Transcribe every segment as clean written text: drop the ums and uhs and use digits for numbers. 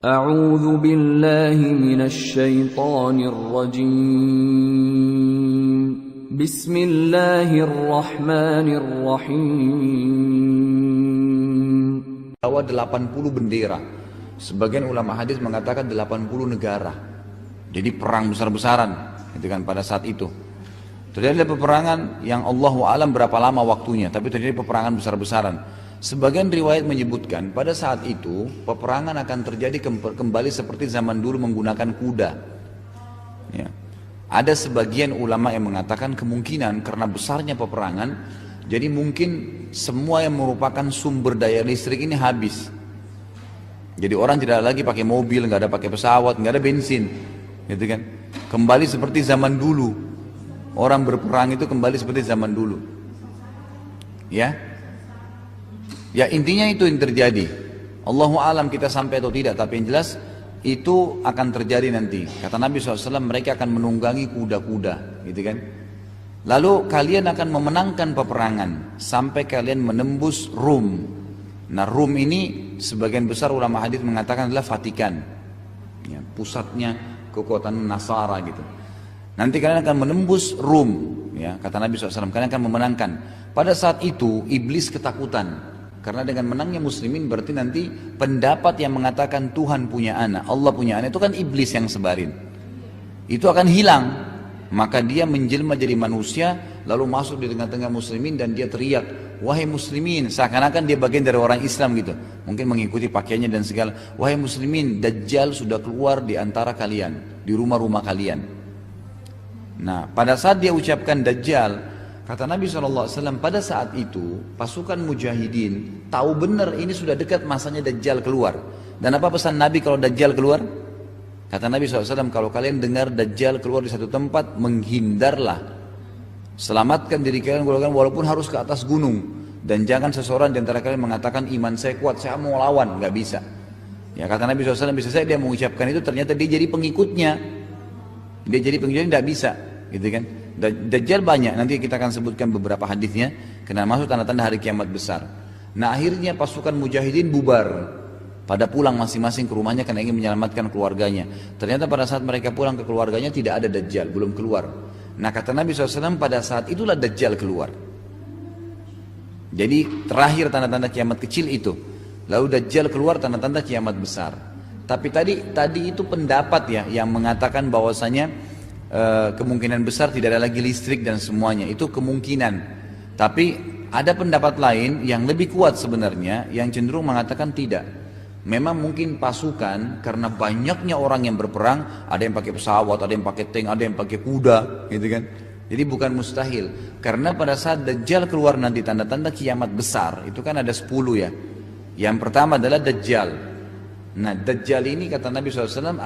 أعوذ بالله من الشيطان الرجيم بسم الله الرحمن الرحيم. Bawa 80 bendera. Sebagian ulama hadis mengatakan 80 negara. Jadi perang besar-besaran gitu kan pada saat itu. Terjadi peperangan yang Allahu alam berapa lama waktunya, tapi terjadi peperangan besar-besaran. Sebagian riwayat menyebutkan pada saat itu peperangan akan terjadi kembali seperti zaman dulu menggunakan kuda. Ya. Ada sebagian ulama yang mengatakan kemungkinan karena besarnya peperangan, jadi mungkin semua yang merupakan sumber daya listrik ini habis. Jadi orang tidak lagi pakai mobil, nggak ada pakai pesawat, nggak ada bensin, gitu kan? Kembali seperti zaman dulu. Orang berperang itu kembali seperti zaman dulu. Ya intinya itu yang terjadi. Allahu alam kita sampai atau tidak, tapi yang jelas itu akan terjadi nanti. Kata Nabi SAW, mereka akan menunggangi kuda-kuda, gitu kan? Lalu kalian akan memenangkan peperangan sampai kalian menembus Rum. Nah Rum ini sebagian besar ulama hadis mengatakan adalah Vatikan, ya, pusatnya kekuatan Nasara gitu. Nanti kalian akan menembus Rum, ya, kata Nabi SAW, kalian akan memenangkan. Pada saat itu iblis ketakutan. Karena dengan menangnya muslimin berarti nanti pendapat yang mengatakan Tuhan punya anak, Allah punya anak, itu kan iblis yang sebarin. Itu akan hilang. Maka dia menjelma jadi manusia, lalu masuk di tengah-tengah muslimin dan dia teriak, wahai muslimin, seakan-akan dia bagian dari orang Islam gitu. Mungkin mengikuti pakaiannya dan segala. Wahai muslimin, Dajjal sudah keluar di antara kalian, di rumah-rumah kalian. Nah pada saat dia ucapkan Dajjal, kata Nabi SAW, pada saat itu pasukan mujahidin tahu benar ini sudah dekat masanya Dajjal keluar. Dan apa pesan Nabi kalau Dajjal keluar? Kata Nabi SAW, kalau kalian dengar Dajjal keluar di satu tempat, menghindarlah. Selamatkan diri kalian walaupun harus ke atas gunung. Dan jangan seseorang di antara kalian mengatakan iman saya kuat, saya mau lawan, nggak bisa. Ya kata Nabi SAW, bisa saya dia mengucapkan itu, ternyata dia jadi pengikutnya. Dia jadi pengikutnya, tidak bisa, gitu kan? Dajjal banyak, nanti kita akan sebutkan beberapa hadisnya, karena masuk tanda-tanda hari kiamat besar. Nah akhirnya pasukan mujahidin bubar, pada pulang masing-masing ke rumahnya karena ingin menyelamatkan keluarganya. Ternyata pada saat mereka pulang ke keluarganya tidak ada Dajjal, belum keluar. Nah kata Nabi SAW, pada saat itulah Dajjal keluar. Jadi terakhir tanda-tanda kiamat kecil itu, lalu Dajjal keluar, tanda-tanda kiamat besar. Tapi tadi itu pendapat ya yang mengatakan bahwasanya kemungkinan besar tidak ada lagi listrik dan semuanya, itu kemungkinan. Tapi ada pendapat lain yang lebih kuat sebenarnya, yang cenderung mengatakan tidak. Memang mungkin pasukan karena banyaknya orang yang berperang, ada yang pakai pesawat, ada yang pakai tank, ada yang pakai kuda, gitu kan. Jadi bukan mustahil. Karena pada saat Dajjal keluar nanti tanda-tanda kiamat besar, itu kan ada 10 ya. Yang pertama adalah Dajjal. Nah Dajjal ini kata Nabi SAW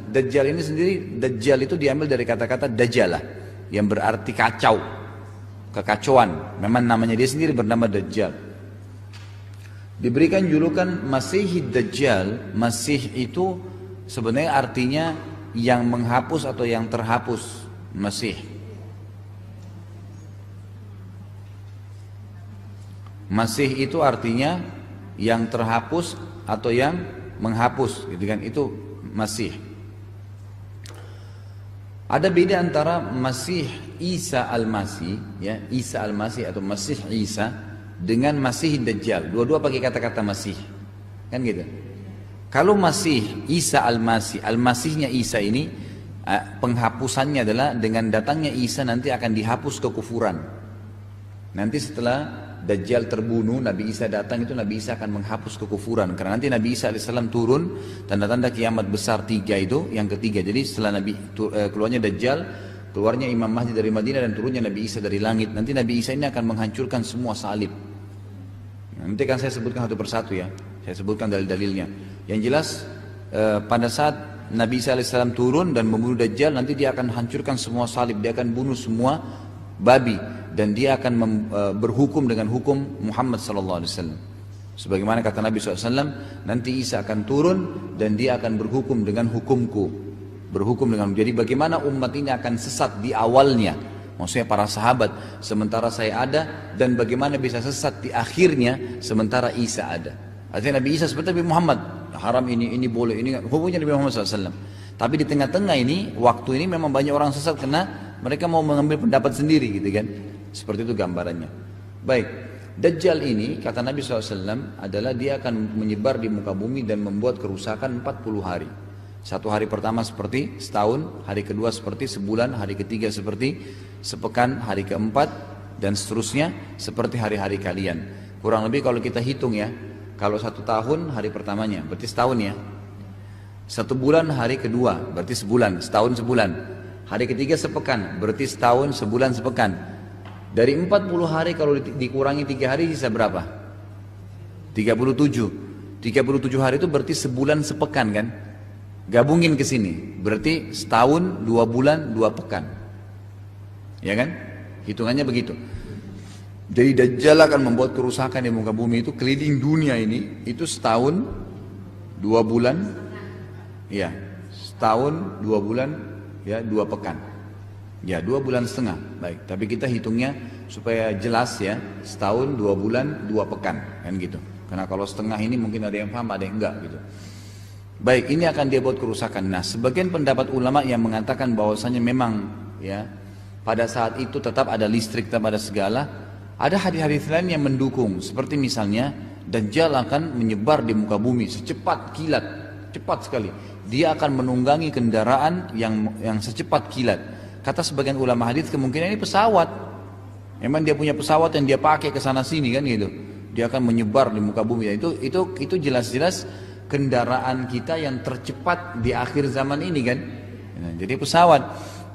Dajjal ini sendiri, Dajjal itu diambil dari kata-kata Dajalah, yang berarti kacau, kekacauan. Memang namanya dia sendiri bernama Dajjal. Diberikan julukan Masihid Dajjal. Masih itu sebenarnya artinya yang menghapus atau yang terhapus. Masih. Masih itu artinya yang terhapus atau yang menghapus, gitu kan, itu Masih. Ada beda antara Masih Isa Al-Masih, ya, Isa Al-Masih atau Masih Isa dengan Masih Dajjal. Dua-dua pakai kata-kata Masih, kan gitu. Kalau Masih Isa Al-Masih, Al-Masihnya Isa ini penghapusannya adalah dengan datangnya Isa nanti akan dihapus kekufuran. Nanti setelah Dajjal terbunuh, Nabi Isa datang, itu Nabi Isa akan menghapus kekufuran. Karena nanti Nabi Isa AS turun, tanda-tanda kiamat besar 3 itu, yang ketiga. Jadi setelah keluarnya Dajjal, keluarnya Imam Mahdi dari Madinah dan turunnya Nabi Isa dari langit. Nanti Nabi Isa ini akan menghancurkan semua salib. Nanti kan saya sebutkan satu persatu ya, saya sebutkan dalil-dalilnya. Yang jelas pada saat Nabi Isa AS turun dan membunuh Dajjal, nanti dia akan hancurkan semua salib, dia akan bunuh semua babi. Dan dia akan berhukum dengan hukum Muhammad SAW. Sebagaimana kata Nabi SAW, nanti Isa akan turun dan dia akan berhukum dengan hukumku. Berhukum dengan, jadi bagaimana umat ini akan sesat di awalnya, maksudnya para sahabat, sementara saya ada, dan bagaimana bisa sesat di akhirnya sementara Isa ada. Artinya Nabi Isa seperti Nabi Muhammad, haram ini boleh, ini hukumnya Nabi Muhammad SAW. Tapi di tengah-tengah ini, waktu ini memang banyak orang sesat karena mereka mau mengambil pendapat sendiri gitu kan. Seperti itu gambarannya. Baik, Dajjal ini kata Nabi SAW adalah dia akan menyebar di muka bumi dan membuat kerusakan 40 hari. Satu hari pertama seperti setahun, hari kedua seperti sebulan, hari ketiga seperti sepekan, hari keempat dan seterusnya seperti hari-hari kalian. Kurang lebih kalau kita hitung ya, kalau 1 tahun hari pertamanya berarti setahun ya. 1 bulan hari kedua berarti sebulan, setahun sebulan. Hari ketiga sepekan berarti setahun sebulan sepekan. Dari 40 hari kalau dikurangi 3 hari sisa berapa? 37. 37 hari itu berarti sebulan sepekan kan? Gabungin ke sini, berarti setahun, 2 bulan, 2 pekan. Ya kan? Hitungannya begitu. Jadi Dajjal akan membuat kerusakan di muka bumi itu keliling dunia ini, itu setahun, 2 bulan, ya, setahun, 2 bulan, ya, 2 pekan. Ya, 2 bulan setengah. Baik, tapi kita hitungnya supaya jelas ya, setahun, 2 bulan, 2 pekan, kan gitu. Karena kalau setengah ini mungkin ada yang paham, ada yang enggak gitu. Baik, ini akan dia buat kerusakan. Nah, sebagian pendapat ulama yang mengatakan bahwasanya memang ya pada saat itu tetap ada listrik, tetap ada segala. Ada hadis-hadis lain yang mendukung. Seperti misalnya Dajjal akan menyebar di muka bumi secepat kilat, cepat sekali. Dia akan menunggangi kendaraan yang secepat kilat. Kata sebagian ulama hadis kemungkinan ini pesawat. Memang dia punya pesawat yang dia pakai ke sana sini kan gitu. Dia akan menyebar di muka bumi. Itu jelas-jelas kendaraan kita yang tercepat di akhir zaman ini kan. Nah, jadi pesawat.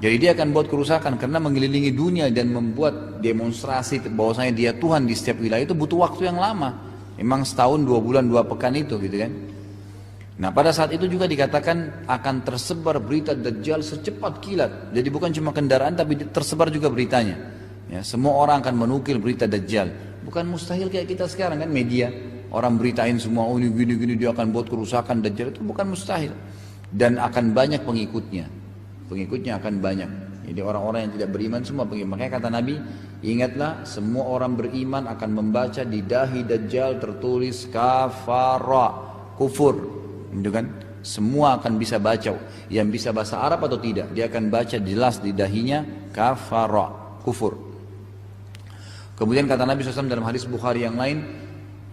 Jadi dia akan buat kerusakan karena mengelilingi dunia dan membuat demonstrasi bahwasanya dia Tuhan di setiap wilayah itu butuh waktu yang lama. Memang setahun, 2 bulan, 2 pekan itu gitu kan. Nah pada saat itu juga dikatakan akan tersebar berita Dajjal secepat kilat. Jadi bukan cuma kendaraan tapi tersebar juga beritanya. Ya, semua orang akan menukil berita Dajjal. Bukan mustahil kayak kita sekarang kan media. Orang beritain semua, oh ini gini-gini dia akan buat kerusakan Dajjal, itu bukan mustahil. Dan akan banyak pengikutnya. Pengikutnya akan banyak. Jadi orang-orang yang tidak beriman semua pengikut. Makanya kata Nabi, ingatlah semua orang beriman akan membaca di dahi Dajjal tertulis kafara, kufur. Gitu kan? Semua akan bisa baca. Yang bisa bahasa Arab atau tidak, dia akan baca jelas di dahinya kafara, kufur. Kemudian kata Nabi SAW dalam hadis Bukhari yang lain,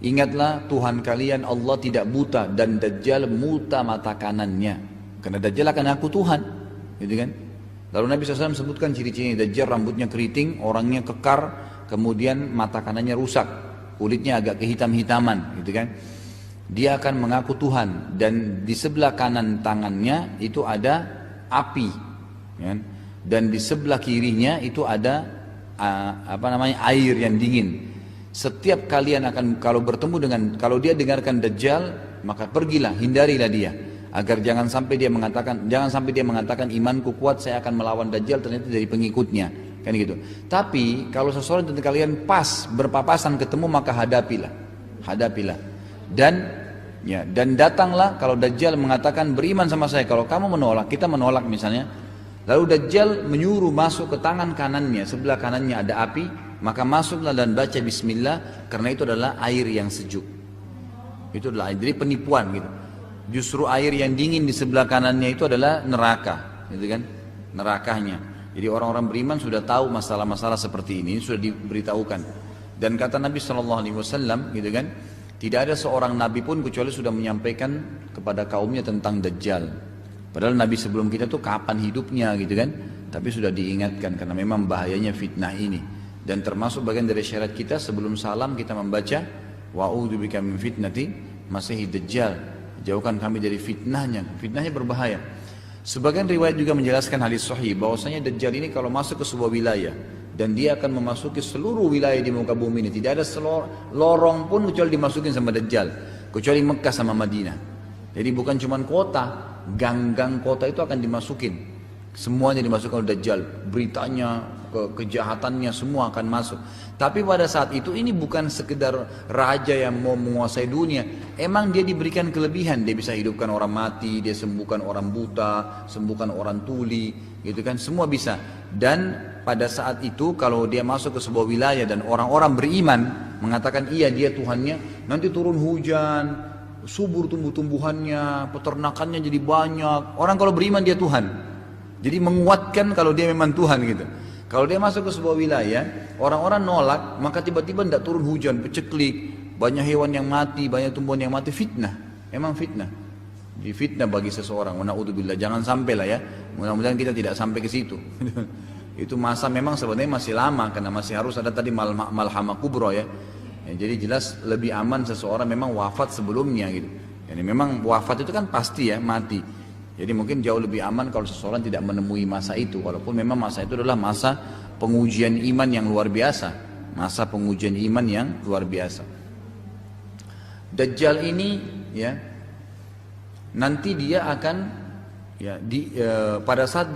ingatlah Tuhan kalian Allah tidak buta dan Dajjal buta mata kanannya. Karena Dajjal akan ngaku Tuhan, gitu kan? Lalu Nabi SAW sebutkan ciri-cirinya. Dajjal rambutnya keriting, orangnya kekar, kemudian mata kanannya rusak, kulitnya agak kehitam-hitaman, gitu kan? Dia akan mengaku Tuhan dan di sebelah kanan tangannya itu ada api, kan? Dan di sebelah kirinya itu ada air yang dingin. Setiap kalian akan kalau dia dengarkan Dajjal, maka pergilah, hindarilah dia, agar jangan sampai dia mengatakan imanku kuat, saya akan melawan Dajjal, ternyata dari pengikutnya, kan gitu. Tapi kalau seseorang dari kalian pas berpapasan ketemu, maka hadapilah. Dan datanglah kalau Dajjal mengatakan beriman sama saya, kalau kamu menolak, kita menolak misalnya. Lalu Dajjal menyuruh masuk ke tangan kanannya, sebelah kanannya ada api, maka masuklah dan baca bismillah, karena itu adalah air yang sejuk. Itu adalah air, jadi penipuan gitu. Justru air yang dingin di sebelah kanannya itu adalah neraka, gitu kan? Nerakanya. Jadi orang-orang beriman sudah tahu masalah-masalah seperti ini, sudah diberitahukan. Dan kata Nabi SAW, gitu kan? Tidak ada seorang nabi pun kecuali sudah menyampaikan kepada kaumnya tentang Dajjal. Padahal Nabi sebelum kita tuh kapan hidupnya gitu kan. Tapi sudah diingatkan karena memang bahayanya fitnah ini. Dan termasuk bagian dari syarat kita sebelum salam kita membaca wa'udzubika min fitnati masiihid Dajjal. Jauhkan kami dari fitnahnya. Fitnahnya berbahaya. Sebagian riwayat juga menjelaskan hadis sahih bahwasanya Dajjal ini kalau masuk ke sebuah wilayah dan dia akan memasuki seluruh wilayah di muka bumi ini, tidak ada lorong pun kecuali dimasukin sama Dajjal, kecuali Mekah sama Madinah. Jadi bukan cuma kota, gang-gang kota itu akan dimasukin, semuanya dimasukkan oleh Dajjal, beritanya, kejahatannya semua akan masuk. Tapi pada saat itu ini bukan sekedar raja yang mau menguasai dunia, emang dia diberikan kelebihan, dia bisa hidupkan orang mati, dia sembuhkan orang buta, sembuhkan orang tuli, gitu kan, semua bisa. Dan pada saat itu kalau dia masuk ke sebuah wilayah dan orang-orang beriman mengatakan iya dia Tuhannya, nanti turun hujan, subur tumbuh-tumbuhannya, peternakannya jadi banyak. Orang kalau beriman dia Tuhan. Jadi menguatkan kalau dia memang Tuhan gitu. Kalau dia masuk ke sebuah wilayah, orang-orang nolak, maka tiba-tiba tidak turun hujan, peceklik, banyak hewan yang mati, banyak tumbuhan yang mati, fitnah. Memang fitnah. Di fitnah bagi seseorang. Na'udzubillah, jangan sampai lah ya. Mudah-mudahan kita tidak sampai ke situ. Itu masa memang sebenarnya masih lama, karena masih harus ada tadi malhamah kubro ya. Jadi jelas lebih aman seseorang memang wafat sebelumnya gitu. Jadi memang wafat itu kan pasti ya, mati. Jadi mungkin jauh lebih aman kalau seseorang tidak menemui masa itu. Walaupun memang masa itu adalah masa pengujian iman yang luar biasa. Masa pengujian iman yang luar biasa. Dajjal ini ya, nanti dia akan ya, pada saat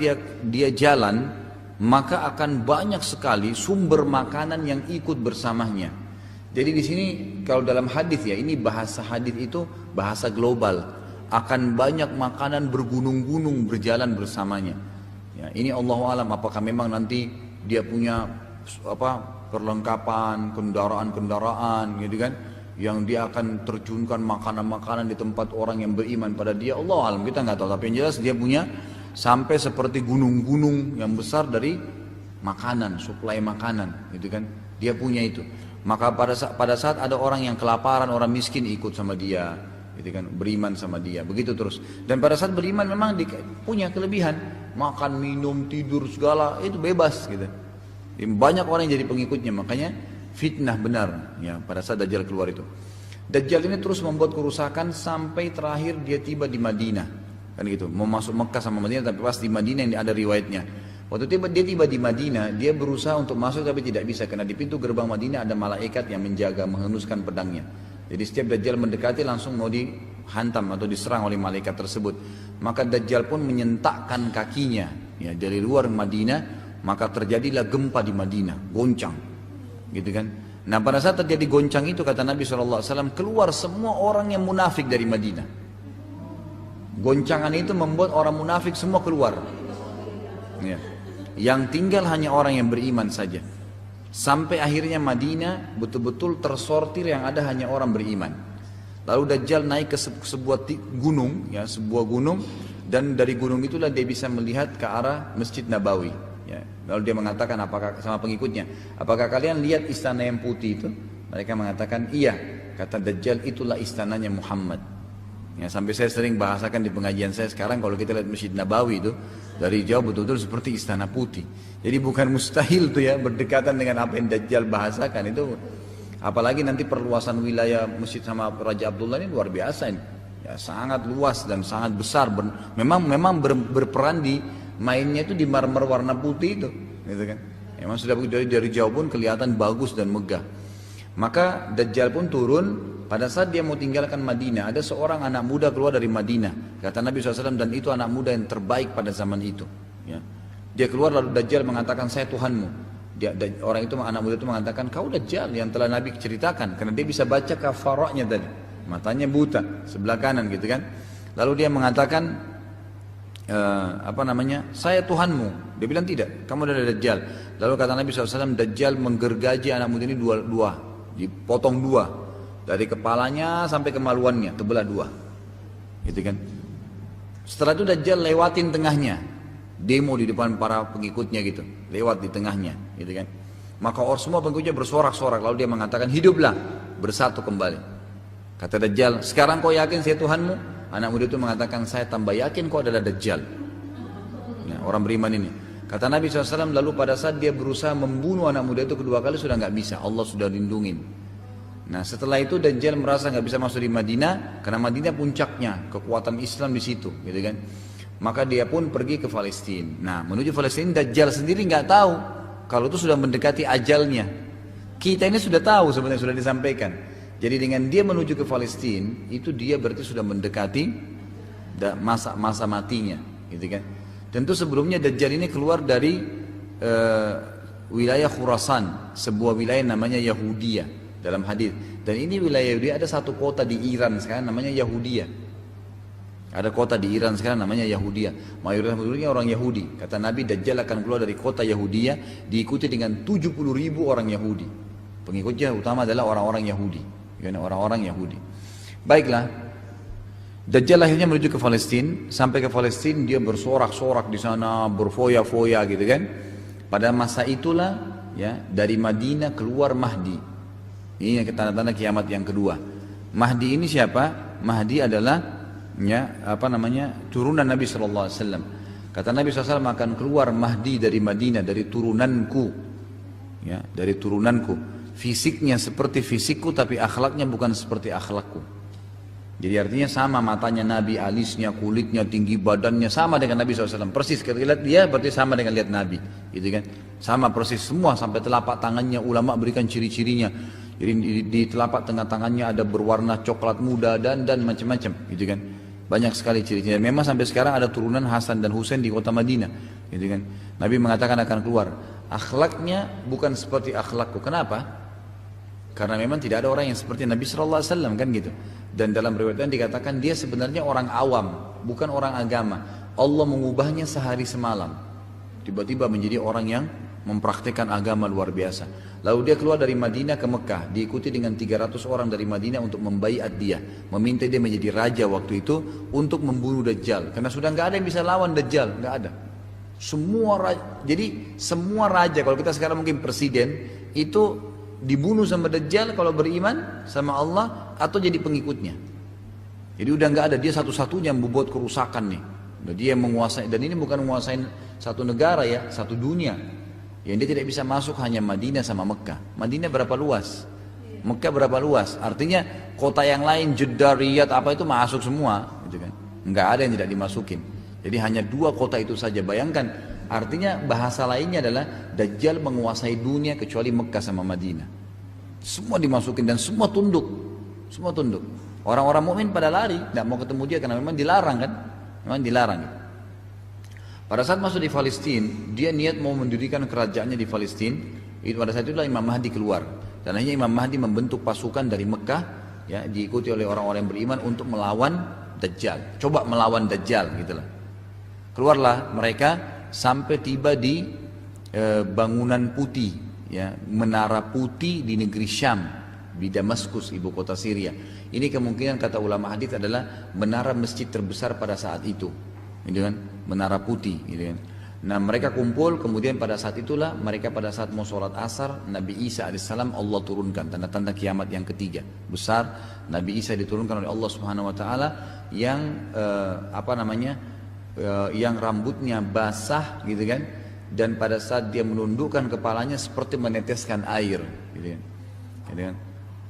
dia jalan, maka akan banyak sekali sumber makanan yang ikut bersamanya. Jadi di sini kalau dalam hadis ya, ini bahasa hadis itu bahasa global. Akan banyak makanan bergunung-gunung berjalan bersamanya. Ya, ini Allah alam apakah memang nanti dia punya perlengkapan, kendaraan-kendaraan gitu kan, yang dia akan terjunkan makanan-makanan di tempat orang yang beriman pada dia. Allah alam, kita nggak tahu, tapi yang jelas dia punya sampai seperti gunung-gunung yang besar dari makanan, suplai makanan gitu kan. Dia punya itu. Maka pada saat ada orang yang kelaparan, orang miskin ikut sama dia. Gitu kan, beriman sama dia, begitu terus. Dan pada saat beriman memang punya kelebihan, makan, minum, tidur segala itu bebas gitu. Banyak orang yang jadi pengikutnya, makanya fitnah benar ya pada saat Dajjal keluar itu. Dajjal ini terus membuat kerusakan sampai terakhir dia tiba di Madinah, kan gitu. Mau masuk Mekah sama Madinah, tapi pas di Madinah yang ada riwayatnya. Waktu dia tiba di Madinah, dia berusaha untuk masuk tapi tidak bisa, karena di pintu gerbang Madinah ada malaikat yang menjaga, menghunuskan pedangnya. Jadi setiap Dajjal mendekati langsung mau dihantam atau diserang oleh malaikat tersebut. Maka Dajjal pun menyentakkan kakinya ya dari luar Madinah, maka terjadilah gempa di Madinah, goncang. Gitu kan. Nah, pada saat terjadi goncang itu kata Nabi SAW, keluar semua orang yang munafik dari Madinah. Goncangan itu membuat orang munafik semua keluar. Ya. Yang tinggal hanya orang yang beriman saja. Sampai akhirnya Madinah betul-betul tersortir yang ada hanya orang beriman. Lalu Dajjal naik ke sebuah gunung, ya, sebuah gunung, dan dari gunung itulah dia bisa melihat ke arah Masjid Nabawi. Ya. Lalu dia mengatakan apakah sama pengikutnya, apakah kalian lihat istana yang putih itu? Mereka mengatakan iya. Kata Dajjal, itulah istananya Muhammad. Ya, sampai saya sering bahasakan di pengajian saya sekarang, kalau kita lihat Masjid Nabawi itu dari jauh betul-betul seperti istana putih. Jadi bukan mustahil tuh ya berdekatan dengan apa yang Dajjal bahasakan itu. Apalagi nanti perluasan wilayah masjid sama Raja Abdullah ini luar biasa ini. Ya, sangat luas dan sangat besar. Memang berperan di mainnya itu di marmer warna putih itu, gitu kan. Memang sudah begitu dari jauh pun kelihatan bagus dan megah. Maka Dajjal pun turun. Pada saat dia mau tinggalkan Madinah, ada seorang anak muda keluar dari Madinah. Kata Nabi SAW, dan itu anak muda yang terbaik pada zaman itu. Ya. Dia keluar lalu Dajjal mengatakan, saya Tuhanmu. Orang itu, anak muda itu mengatakan, kau Dajjal yang telah Nabi ceritakan. Karena dia bisa baca kafaroknya tadi. Matanya buta, sebelah kanan gitu kan. Lalu dia mengatakan, saya Tuhanmu. Dia bilang tidak, kamu adalah Dajjal. Lalu kata Nabi SAW, Dajjal menggergaji anak muda ini dua, dipotong dua. Dari kepalanya sampai kemaluannya, terbelah dua. Gitu kan. Setelah itu Dajjal lewatin tengahnya. Demo di depan para pengikutnya gitu. Lewat di tengahnya, gitu kan. Maka semua pengikutnya bersorak-sorak. Lalu dia mengatakan, hiduplah, bersatu kembali. Kata Dajjal, sekarang kau yakin saya Tuhanmu? Anak muda itu mengatakan, saya tambah yakin kau adalah Dajjal. Nah, orang beriman ini. Kata Nabi SAW, lalu pada saat dia berusaha membunuh anak muda itu kedua kali sudah nggak bisa. Allah sudah lindungin. Nah, setelah itu Dajjal merasa nggak bisa masuk di Madinah karena Madinah puncaknya kekuatan Islam di situ, gitu kan. Maka dia pun pergi ke Palestina. Nah, menuju Palestina Dajjal sendiri nggak tahu kalau itu sudah mendekati ajalnya. Kita ini sudah tahu sebenarnya, sudah disampaikan. Jadi dengan dia menuju ke Palestina itu dia berarti sudah mendekati masa matinya, gitu kan. Tentu sebelumnya Dajjal ini keluar dari wilayah Khurasan, sebuah wilayah namanya Yahudiyah. Dalam hadis. Dan ini wilayah Yahudi, ada satu kota di Iran sekarang namanya Yahudiyah. Ada kota di Iran sekarang namanya Yahudiyah. Mayoritas penduduknya orang Yahudi. Kata Nabi, Dajjal akan keluar dari kota Yahudiyah diikuti dengan 70.000 orang Yahudi. Pengikutnya utama adalah orang-orang Yahudi. Orang-orang Yahudi. Baiklah, Dajjal akhirnya menuju ke Palestina, sampai ke Palestina dia bersorak-sorak di sana, berfoya-foya gitu kan. Pada masa itulah ya dari Madinah keluar Mahdi. Ini yang tanda-tanda kiamat yang kedua. Mahdi ini siapa? Mahdi adalah ya turunan Nabi SAW. Kata Nabi SAW akan keluar Mahdi dari Madinah, dari turunanku, ya dari turunanku. Fisiknya seperti fisikku, tapi akhlaknya bukan seperti akhlakku. Jadi artinya sama matanya Nabi, alisnya, kulitnya, tinggi badannya sama dengan Nabi SAW. Persis kalau lihat dia berarti sama dengan lihat Nabi, gitu kan? Sama persis semua sampai telapak tangannya ulama berikan ciri-cirinya. Jadi di telapak tengah tangannya ada berwarna coklat muda dan macam-macam, gitu kan? Banyak sekali ciri-cirinya. Memang sampai sekarang ada turunan Hasan dan Husain di kota Madinah, gitu kan? Nabi mengatakan akan keluar. Akhlaknya bukan seperti akhlakku. Kenapa? Karena memang tidak ada orang yang seperti Nabi SAW kan gitu. Dan dalam riwayatnya dikatakan dia sebenarnya orang awam, bukan orang agama. Allah mengubahnya sehari semalam. Tiba-tiba menjadi orang yang mempraktikkan agama luar biasa. Lalu dia keluar dari Madinah ke Mekah, diikuti dengan 300 orang dari Madinah untuk membaiat dia, meminta dia menjadi raja waktu itu untuk membunuh Dajjal. Karena sudah nggak ada yang bisa lawan Dajjal, nggak ada. Jadi semua raja, kalau kita sekarang mungkin presiden itu dibunuh sama Dajjal kalau beriman sama Allah atau jadi pengikutnya. Jadi udah nggak ada, dia satu-satunya yang membuat kerusakan nih. Dia yang menguasai, dan ini bukan menguasai satu negara ya, satu dunia. Yang dia tidak bisa masuk hanya Madinah sama Mekah. Madinah berapa luas? Mekah berapa luas? Artinya kota yang lain, Jeddah, Riyadh apa itu masuk semua, gitu kan? Nggak ada yang tidak dimasukin. Jadi hanya 2 kota itu saja. Bayangkan. Artinya bahasa lainnya adalah Dajjal menguasai dunia kecuali Mekah sama Madinah. Semua dimasukin dan semua tunduk. Semua tunduk. Orang-orang mukmin pada lari, tidak mau ketemu dia karena memang dilarang kan? Memang dilarang. Pada saat masuk di Palestina, dia niat mau mendirikan kerajaannya di Palestina. Pada saat itulah Imam Mahdi keluar. Dan akhirnya Imam Mahdi membentuk pasukan dari Mekah, ya, diikuti oleh orang-orang yang beriman untuk melawan Dajjal. Coba melawan Dajjal, gitulah. Keluarlah mereka sampai tiba di bangunan putih, ya, menara putih di negeri Syam, di Damaskus, ibu kota Syria. Ini kemungkinan kata ulama hadis adalah menara masjid terbesar pada saat itu, gitu kan? Menara putih, gitu kan? Nah mereka kumpul, kemudian pada saat itulah mereka pada saat mau sholat asar, Nabi Isa alaihissalam Allah turunkan tanda-tanda kiamat yang ketiga besar. Nabi Isa diturunkan oleh Allah Subhanahu Wa Taala yang yang rambutnya basah, gitu kan, dan pada saat dia menundukkan kepalanya seperti meneteskan air, gitu kan. Gitu kan.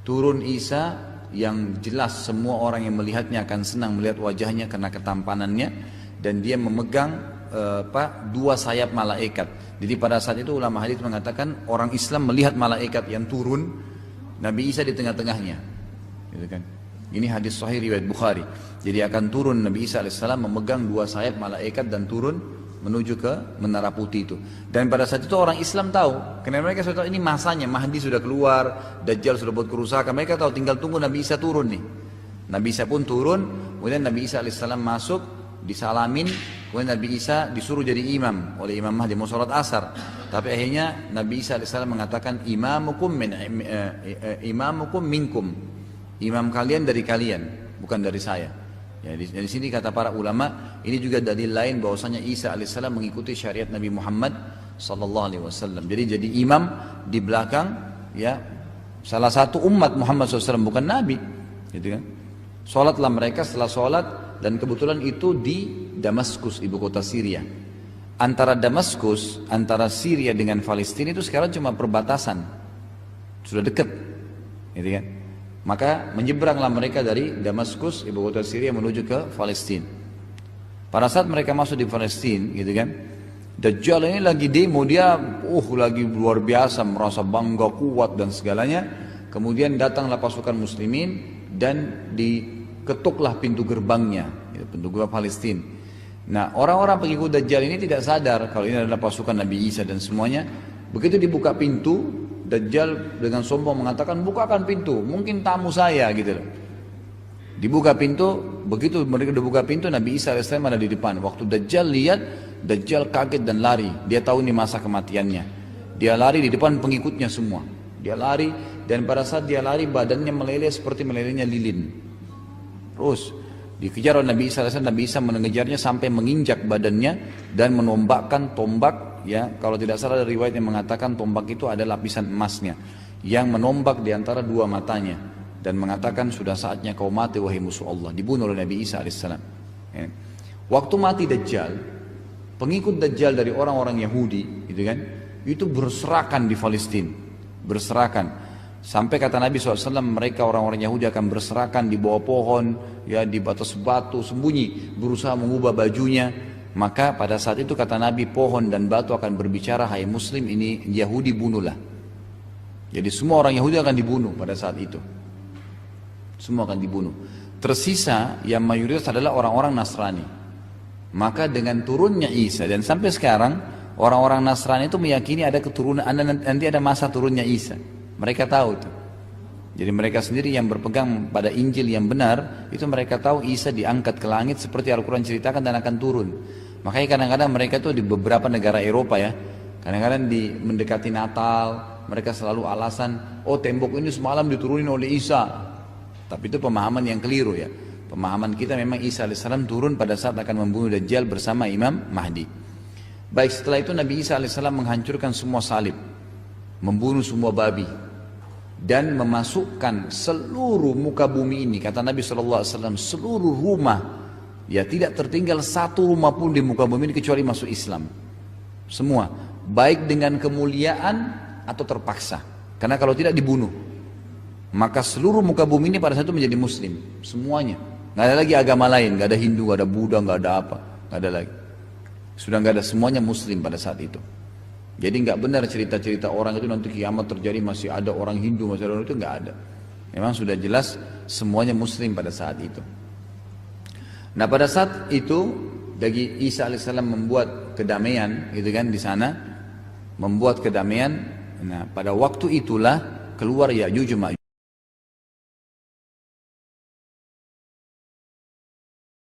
Turun Isa yang jelas semua orang yang melihatnya akan senang melihat wajahnya karena ketampanannya, dan dia memegang 2 sayap malaikat. Jadi pada saat itu ulama hadis mengatakan orang Islam melihat malaikat yang turun, Nabi Isa di tengah-tengahnya, gitu kan. Ini hadis sahih riwayat Bukhari. Jadi akan turun Nabi Isa alaihissalam memegang 2 sayap malaikat dan turun menuju ke menara putih itu. Dan pada saat itu orang Islam tahu, karena mereka sudah tahu ini masanya, Mahdi sudah keluar, Dajjal sudah buat kerusakan. Mereka tahu tinggal tunggu Nabi Isa turun nih. Nabi Isa pun turun, kemudian Nabi Isa alaihissalam masuk, disalamin, kemudian Nabi Isa disuruh jadi imam oleh Imam Mahdi mau sholat asar. Tapi akhirnya Nabi Isa alaihissalam mengatakan imamukum minkum. Imam kalian dari kalian, bukan dari saya. Ya, di sini kata para ulama, ini juga dalil lain bahwasanya Isa alaihissalam mengikuti syariat Nabi Muhammad sallallahu alaihi wasallam. Jadi imam di belakang, ya, salah satu umat Muhammad SAW, bukan Nabi, gitu kan. Sholatlah mereka, setelah sholat, dan kebetulan itu di Damaskus, ibu kota Syria. Antara Damaskus, antara Syria dengan Palestina itu sekarang cuma perbatasan, sudah dekat, gitu kan. Maka menyeberanglah mereka dari Damaskus, ibu kota Syria, menuju ke Palestina. Pada saat mereka masuk di Palestina, gitu kan, Dajjal ini lagi demo, dia lagi luar biasa, merasa bangga, kuat dan segalanya. Kemudian datanglah pasukan muslimin dan diketuklah pintu gerbangnya, pintu gerbang Palestina. Nah, orang-orang pengikut Dajjal ini tidak sadar kalau ini adalah pasukan Nabi Isa dan semuanya. Begitu dibuka pintu, Dajjal dengan sombong mengatakan, bukakan pintu, mungkin tamu saya, gitu loh. Dibuka pintu, begitu mereka dibuka pintu, Nabi Isa AS ada di depan. Waktu Dajjal lihat, Dajjal kaget dan lari. Dia tahu ini masa kematiannya. Dia lari di depan pengikutnya semua. Dia lari, dan pada saat dia lari badannya meleleh seperti melelehnya lilin. Terus Dikejar oleh Nabi Isa AS, Nabi Isa mengejarnya sampai menginjak badannya dan menombakkan tombak, ya kalau tidak salah ada riwayat yang mengatakan tombak itu ada lapisan emasnya yang menombak di antara dua matanya dan mengatakan sudah saatnya kau mati wahai musuh Allah. Dibunuh oleh Nabi Isa AS. Ya. Waktu mati Dajjal, pengikut Dajjal dari orang-orang Yahudi gitu kan, itu berserakan di Palestina, berserakan. Sampai kata Nabi SAW, mereka orang-orang Yahudi akan berserakan di bawah pohon, ya di batas batu, sembunyi, berusaha mengubah bajunya. Maka pada saat itu kata Nabi, pohon dan batu akan berbicara, hai Muslim, ini Yahudi bunuhlah. Jadi semua orang Yahudi akan dibunuh pada saat itu. Semua akan dibunuh. Tersisa yang mayoritas adalah orang-orang Nasrani. Maka dengan turunnya Isa, dan sampai sekarang orang-orang Nasrani itu meyakini ada keturunan, nanti ada masa turunnya Isa. Mereka tahu itu. Jadi mereka sendiri yang berpegang pada Injil yang benar, itu mereka tahu Isa diangkat ke langit seperti Al-Quran ceritakan dan akan turun. Makanya kadang-kadang mereka tuh di beberapa negara Eropa ya, kadang-kadang mendekati Natal, mereka selalu alasan, oh tembok ini semalam diturunin oleh Isa. Tapi itu pemahaman yang keliru ya. Pemahaman kita memang Isa AS turun pada saat akan membunuh Dajjal bersama Imam Mahdi. Baik, setelah itu Nabi Isa AS menghancurkan semua salib, membunuh semua babi, dan memasukkan seluruh muka bumi ini, kata Nabi SAW, seluruh rumah, ya tidak tertinggal satu rumah pun di muka bumi ini kecuali masuk Islam. Semua, baik dengan kemuliaan atau terpaksa, karena kalau tidak dibunuh. Maka seluruh muka bumi ini pada saat itu menjadi Muslim, semuanya. Nggak ada lagi agama lain, nggak ada Hindu, nggak ada Buddha, nggak ada apa, nggak ada lagi. Sudah nggak ada, semuanya Muslim pada saat itu. Jadi nggak benar cerita-cerita orang itu nanti kiamat terjadi masih ada orang Hindu, masih ada orang itu, nggak ada. Memang sudah jelas semuanya Muslim pada saat itu. Nah pada saat itu bagi Isa AS membuat kedamaian, gitu kan di sana, membuat kedamaian. Nah pada waktu itulah keluar Ya'juj Ma'juj.